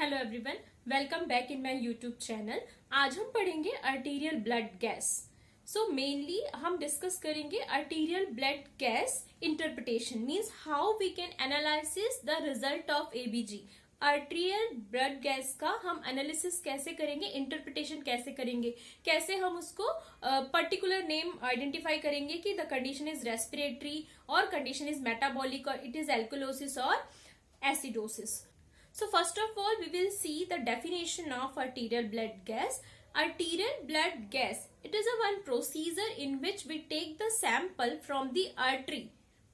Hello everyone, welcome back in my YouTube channel. आज हम पढ़ेंगे arterial blood gas. So mainly हम discuss करेंगे arterial blood gas interpretation, means how we can analysis the result of ABG. Arterial blood gas का हम analysis कैसे करेंगे, interpretation कैसे करेंगे, कैसे हम उसको पर्टिकुलर नेम आइडेंटिफाई करेंगे कि द कंडीशन इज रेस्पिरेटरी और कंडीशन इज मेटाबॉलिक और इट इज एल्कोलोसिस और acidosis. So first of all, we will see the definition of arterial blood gas. Arterial blood gas, it is a one procedure in which we take the sample from the artery.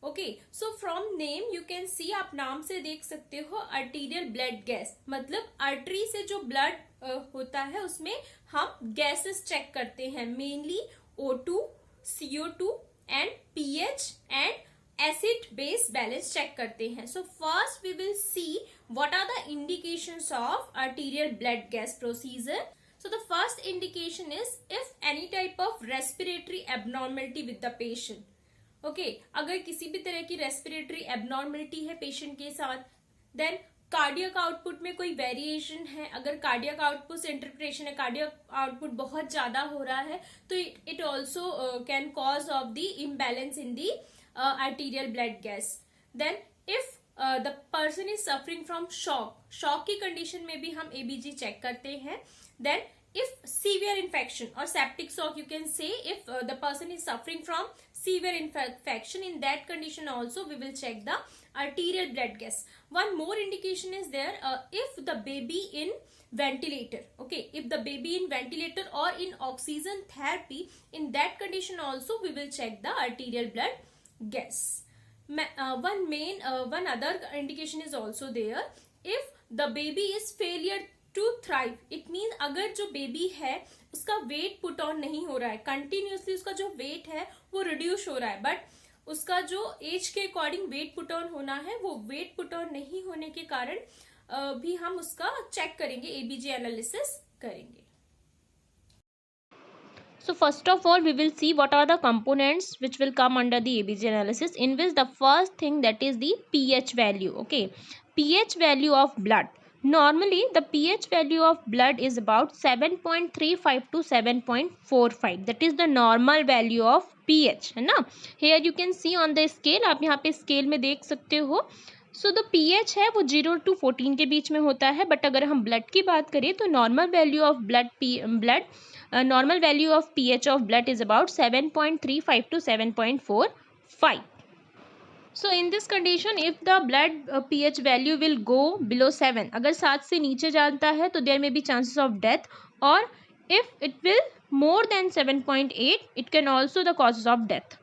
Okay, so from name you can see, आप नाम से देख सकते हो arterial blood gas, मतलब artery से जो blood होता है उसमें हम gases check करते हैं, mainly O2, CO2 and pH and acid base balance check करते हैं. So first we will see what are the indications of arterial blood gas procedure. So the first indication is if any type of respiratory abnormality with the patient. Okay, अगर किसी भी तरह की respiratory abnormality है patient के साथ, then cardiac output में कोई वेरिएशन है, अगर कार्डियक आउटपुट से इंटरप्रिटेशन है, कार्डियक आउटपुट बहुत ज्यादा हो रहा है, तो it also can cause of the imbalance in the arterial blood gas. Then if the person is suffering from shock की कंडीशन में भी हम ABG चेक करते हैं. Then if severe infection or septic shock, you can say if the person is suffering from severe infection, in that condition also we will check the arterial blood gas. One more indication is there, if the baby in ventilator, okay, if the baby in ventilator or in oxygen therapy, in that condition also we will check the arterial blood gas. One other indication is also there, if the baby is failure to thrive, it means अगर जो baby है उसका weight put on नहीं हो रहा है, continuously उसका जो वेट है वो रिड्यूस हो रहा है, बट उसका जो एज के अकॉर्डिंग वेट पुट ऑन होना है वो वेट पुट ऑन नहीं होने के कारण भी हम उसका चेक करेंगे, एबीजी एनालिसिस करेंगे. So first of all, we will see what are the components which will come under the ABG analysis, in which the first thing that is the pH value. Okay, pH value of blood. Normally the pH value of blood is about 7.35 to 7.45. That is the normal value of pH, है ना. Here you can see on the scale, आप यहाँ पे scale में देख सकते हो. So the pH है वो 0 to 14 के बीच में होता है, बट अगर हम ब्लड की बात करें तो normal value of normal value of pH of blood is about 7.35 to 7.45. So in this condition, if the blood pH value will go below 7, अगर 7 से नीचे जाता है तो there may be chances of death, or if it will more than 7.8, it can also the causes of death.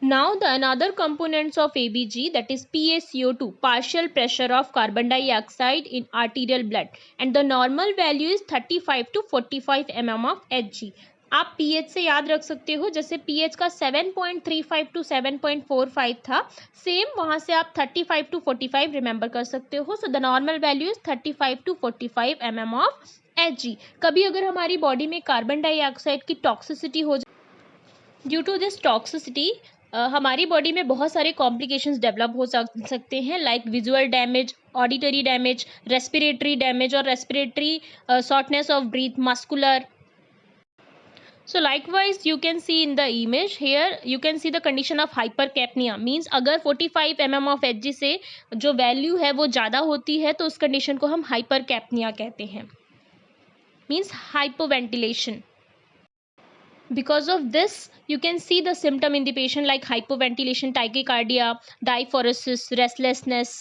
Now the another components of ABG, that is PaCO2, partial pressure of carbon dioxide in arterial blood, and the normal value is 35 to 45 mm of Hg. आप pH से याद रख सकते हो, जैसे pH का 7.35 to 7.45 था, same वहां से आप 35 to 45 रिमेंबर कर सकते हो. So the normal value is 35 to 45 mm of Hg. कभी अगर हमारी बॉडी में कार्बन डाइऑक्साइड की टॉक्सिसिटी हो जाए, ड्यू टू दिस टॉक्सिसिटी हमारी बॉडी में बहुत सारे कॉम्प्लिकेशंस डेवलप हो सकते हैं, like visual damage, auditory damage, respiratory damage और respiratory shortness of breath, muscular. So likewise you can see in the image here, you can see the condition of hypercapnia, means अगर 45 mm of Hg से जो value है वो ज़्यादा होती है तो उस कंडीशन को हम हाइपरकैप्निया कहते हैं, means hypoventilation. Because of this, you can see the symptom in the patient like hypoventilation, tachycardia, diaphoresis, restlessness.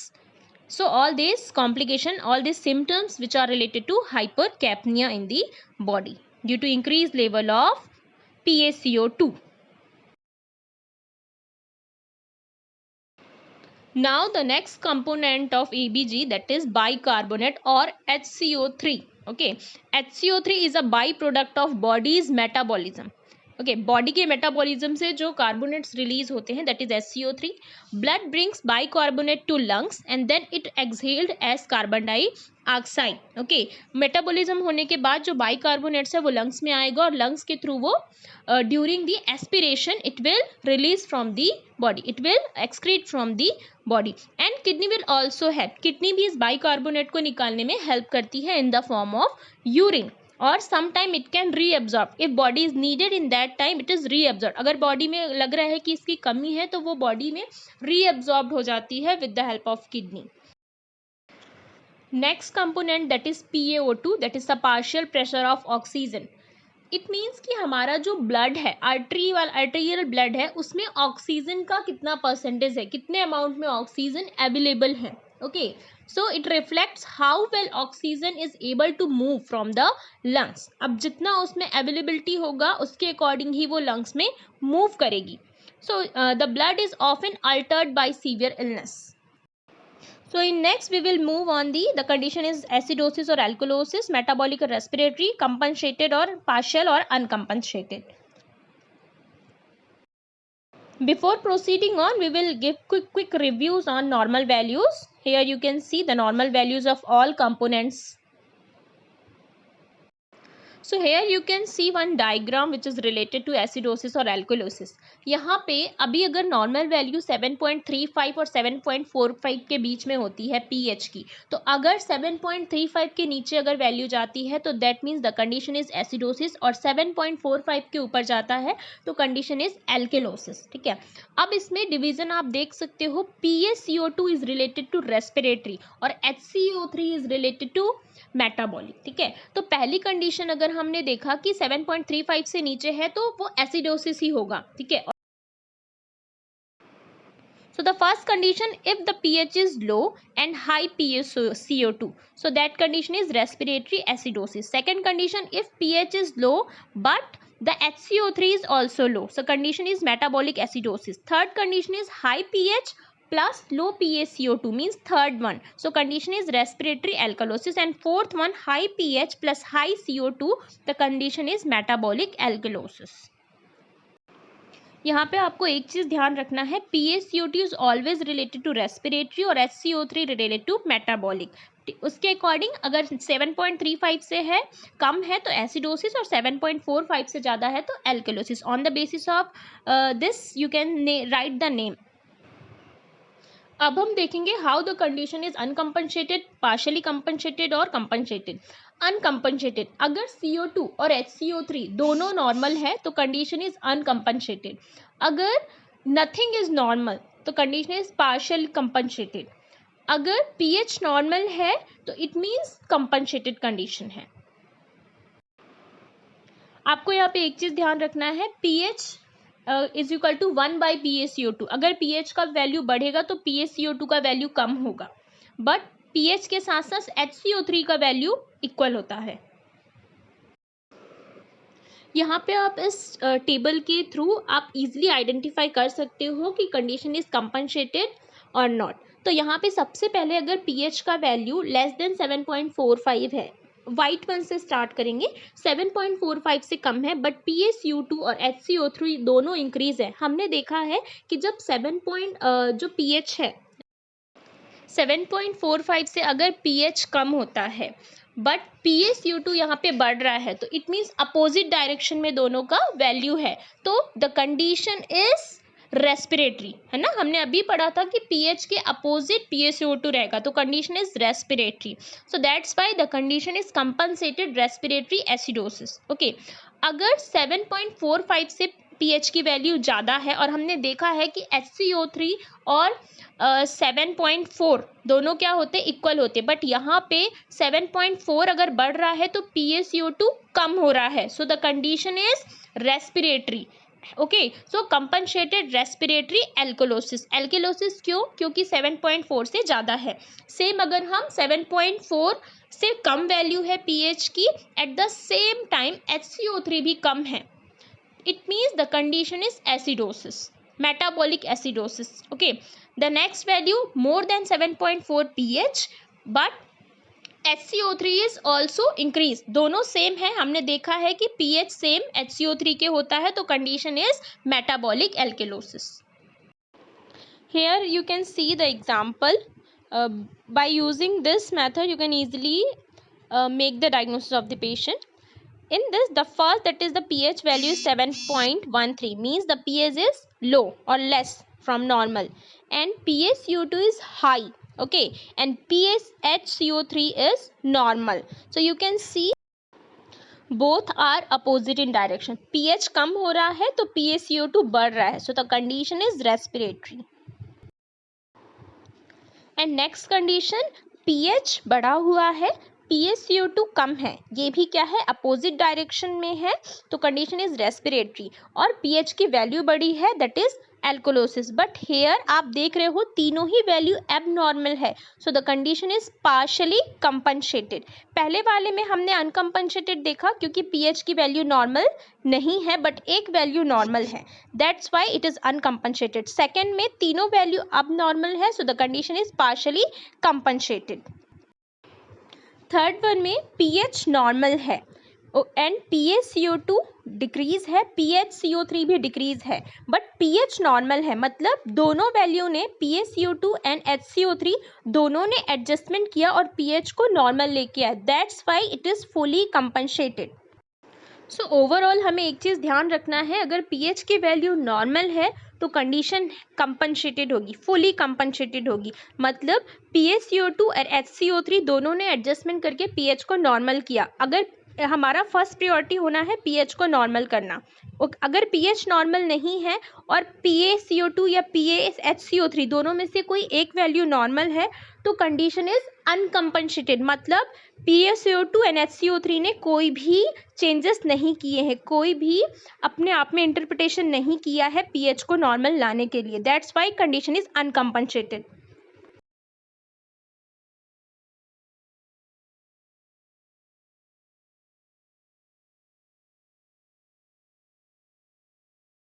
So all these complication, all these symptoms which are related to hypercapnia in the body due to increased level of PaCO2. Now the next component of ABG, that is bicarbonate or HCO3. Okay, HCO3 is a byproduct of body's metabolism. Okay, body के metabolism से जो carbonates release होते हैं, that is SCO3. Blood brings bicarbonate to lungs and then it exhaled as carbon dioxide oxide, okay. Metabolism होने के बाद जो bicarbonates है वो लंग्स में आएगा और लंग्स के थ्रू वो during the aspiration it will release from the body, it will excrete from the body and kidney will also help, kidney भी इस बाइकार्बोनेट को निकालने में हेल्प करती है in the form of urine और sometime it can reabsorb if body is needed in that time it is reabsorbed, अगर body में लग रहा है कि इसकी कमी है तो वो बॉडी में reabsorbed हो जाती है with the help of kidney. Next component that is PaO2, that is the partial pressure of oxygen. It means कि हमारा जो ब्लड है आर्टेरियल ब्लड है उसमें ऑक्सीजन का कितना परसेंटेज है, कितने अमाउंट में ऑक्सीजन अवेलेबल है, okay. So it reflects how well oxygen is able to move from the lungs. अब जितना उसमें अवेलेबिलिटी होगा उसके अकॉर्डिंग ही वो लंग्स में मूव करेगी. So the blood is often altered by severe illness. So in next we will move on the condition is acidosis or alkalosis, metabolic or respiratory, compensated or partial or uncompensated. Before proceeding on, we will give quick reviews on normal values. Here you can see the normal values of all components. So here you can see one diagram which is related to acidosis or alkalosis. यहाँ पे अभी अगर normal value 7.35 और 7.45 के बीच में होती है pH की, तो अगर 7.35 के नीचे अगर वैल्यू जाती है तो that means the condition is acidosis और 7.45 के ऊपर जाता है तो कंडीशन इज एल्केलोसिस. ठीक है. अब इसमें डिवीजन आप देख सकते हो, PaCO2 is related to respiratory और HCO3 is related to metabolic. ठीक है. तो पहली कंडीशन अगर हमने देखा कि 7.35 से नीचे है तो वो एसिडोसिस ही होगा. ठीक है. So the first condition, if the pH is low and high PaCO2, so that condition is respiratory acidosis. Second condition, if pH is low but the HCO3 is also low, so condition is metabolic acidosis. Third condition is high pH plus low PaCO2 means third one, so condition is respiratory alkalosis. And fourth one, high pH plus high CO2, the condition is metabolic alkalosis. यहाँ पे आपको एक चीज ध्यान रखना है, PaCO2 is always related to respiratory और HCO3 related to metabolic. उसके अकॉर्डिंग अगर 7.35 से है कम है तो एसिडोसिस और 7.45 से ज़्यादा है तो alkalosis. On the basis of this you can write the name. अब हम देखेंगे how the condition is uncompensated, partially compensated और कंपनसेटेड. अनकम्पनसेटेड, अगर CO2 और HCO3 दोनों नॉर्मल है तो कंडीशन इज अनकम्पनसेटेड. अगर नथिंग इज नॉर्मल तो कंडीशन इज पार्शियल कंपनसेटेड. अगर pH नॉर्मल है तो इट मीन्स कंपनसेटेड कंडीशन है. आपको यहाँ पे एक चीज ध्यान रखना है, pH is equal to 1/PaCO2. अगर pH का वैल्यू बढ़ेगा तो PaCO2 का वैल्यू कम होगा, बट pH के साथ साथ HCO3 का वैल्यू इक्वल होता है. यहाँ पे आप इस टेबल के थ्रू आप इजीली आइडेंटिफाई कर सकते हो कि कंडीशन इज कंपनसेटेड और नॉट. तो यहाँ पे सबसे पहले अगर pH का वैल्यू लेस देन 7.45 है, वाइट वन से स्टार्ट करेंगे, 7.45 से कम है बट PaCO2 और HCO3 दोनों इंक्रीज है. हमने देखा है कि जब जो pH है 7.45 से अगर pH कम होता है बट PaCO2 यहाँ पे बढ़ रहा है तो इट मीन्स अपोजिट डायरेक्शन में दोनों का वैल्यू है, तो द कंडीशन इज रेस्पिरेटरी, है ना. हमने अभी पढ़ा था कि pH के अपोजिट PaCO2 रहेगा तो condition is respiratory. So that's why the condition is compensated respiratory acidosis. Okay. अगर 7.45 से pH की वैल्यू ज़्यादा है और हमने देखा है कि HCO3 और 7.4 दोनों क्या होते, इक्वल होते, बट यहाँ पे 7.4 अगर बढ़ रहा है तो PaCO2 कम हो रहा है, so the condition is respiratory. Okay. So compensated respiratory alkalosis. Alkalosis क्यों? क्योंकि 7.4 से ज़्यादा है. सेम अगर हम 7.4 से कम वैल्यू है pH की, at the same time HCO3 भी कम है, it means the condition is acidosis, metabolic acidosis. Okay, the next value more than 7.4 pH but HCO3 is also increased. दोनों सेम है, हमने देखा है कि pH सेम HCO3 के होता है तो condition is metabolic alkalosis. Here you can see the example. by using this method you can easily make the diagnosis of the patient. In this, the first, that is the pH value is 7.13, means the pH is low or less from normal, and PaCO2 is high, okay, and PaHCO3 is normal. So you can see both are opposite in direction. pH कम हो रहा है तो PaCO2 बढ़ रहा है, so the condition is respiratory. And next condition, pH बढ़ा हुआ है, PaCO2 कम है, ये भी क्या है, अपोजिट डायरेक्शन में है, तो कंडीशन इज रेस्पिरेटरी. और pH की वैल्यू बढ़ी है, that is alkalosis. But here आप देख रहे हो तीनों ही वैल्यू एबनॉर्मल है, so the condition is partially compensated. पहले वाले में हमने अनकंपनसेटेड देखा क्योंकि pH की वैल्यू नॉर्मल नहीं है बट एक वैल्यू नॉर्मल है, that's why it is uncompensated. Second में तीनों वैल्यू अब नॉर्मल है, so the condition is partially compensated. Third one में pH नॉर्मल है एंड PaCO2 डिक्रीज है, PaCO3 भी डिक्रीज है, बट pH नॉर्मल है, मतलब दोनों वैल्यू ने PaCO2 एंड HCO3 दोनों ने एडजस्टमेंट किया और pH को नॉर्मल लेके आया, that's why it is fully compensated. So overall हमें एक चीज़ ध्यान रखना है, अगर pH की वैल्यू नॉर्मल है तो कंडीशन कंपनसेटेड होगी, फुली कंपनसेटेड होगी, मतलब PaCO2 और HCO3 दोनों ने एडजस्टमेंट करके pH को नॉर्मल किया. अगर हमारा फर्स्ट प्रायोरिटी होना है pH को नॉर्मल करना. अगर pH नॉर्मल नहीं है और PaCO2 या PaHCO3 दोनों में से कोई एक वैल्यू नॉर्मल है तो कंडीशन इज अनकंपनसेटेड, मतलब PaCO2 एंड HCO3 ने कोई भी चेंजेस नहीं किए हैं, कोई भी अपने आप में इंटरप्रिटेशन नहीं किया है pH को नॉर्मल लाने के लिए, दैट्स व्हाई कंडीशन इज अनकंपनसेटेड.